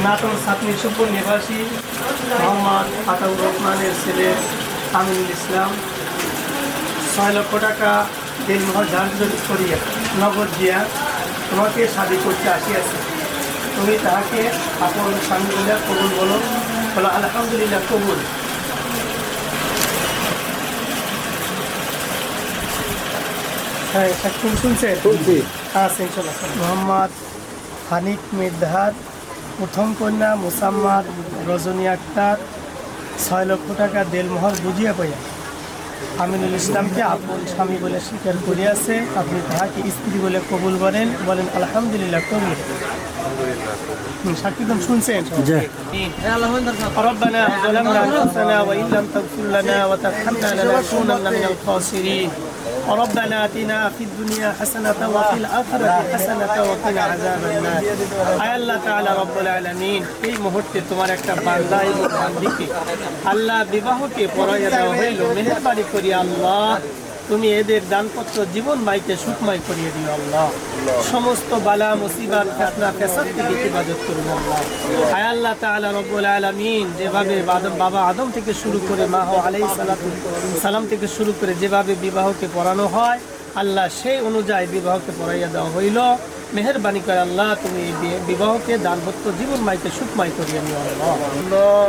নাটোর সাতনি সুপুর নিবাসী মোহাম্মদ আতাউর রহমানের ছেলে আমিনুল ইসলাম 6 লক্ষ টাকা দিলমোহর দান করিয়া নগদ দিয়া তোমাকে শাদী করতে আসিয়াছে। তুমি তাহাকে আপন স্বামী বলিয়া কবুল বলো। বলো আলহামদুলিল্লাহ কবুল। হ্যাঁ, শুনছেন? মোহাম্মদ হানিফ মির্ধার প্রথম কন্যা মুসাম্মাদ রজনী আক্তার 6 লক্ষ টাকা দেলমোহর বুঝিয়া পাইয়া আমিনুল ইসলামকে আপন স্বামী বলে স্বীকার করিয়াছে। আপনি তাহাকে স্ত্রী বলে কবুল করেন। বলেন আলহামদুলিল্লাহ কবুল। সাক্ষীগণ শুনছেন? ربنا ظلمنا أنفسنا وإن لم تغفر لنا وترحمنا لنكونن من الخاسرين ربنا آتنا في الدنيا حسنة وفي الآخرة حسنة وقنا عذاب النار। আয় আল্লাহ তাআলা রব্বুল আলামিন, এই মুহূর্তে তোমার একটা বান্দা এবং বান্দীকে আল্লাহ বিবাহকে পড়াইয়া দেওয়া হইল। মেহেরবানি করি আল্লাহ তুমি এদের দানপত্র জীবন মাইকে সুখময় করিয়ে দিও আল্লাহ। সমস্ত বালা মুসিবত ফিতনা ফাসাদ থেকে হেফাজত করুন আল্লাহ। আয় আল্লাহ তাআলা রব্বুল আলামিন, যেভাবে বাবা আদম থেকে শুরু করে মা হাওয়া আলাইহিস সালাম থেকে শুরু করে যেভাবে বিবাহকে পড়ানো হয় আল্লাহ সেই অনুযায়ী বিবাহকে পড়াইয়া দেওয়া হইল। মেহেরবানি করে আল্লাহ তুমি এই বিবাহকে দানপত্র জীবন মাইকে সুখময় করিয়ে নিও আল্লাহ।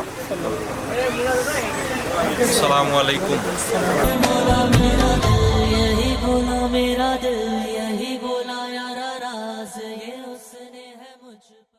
अस्सलामु अलैकुम। यही बोला मेरा दिल।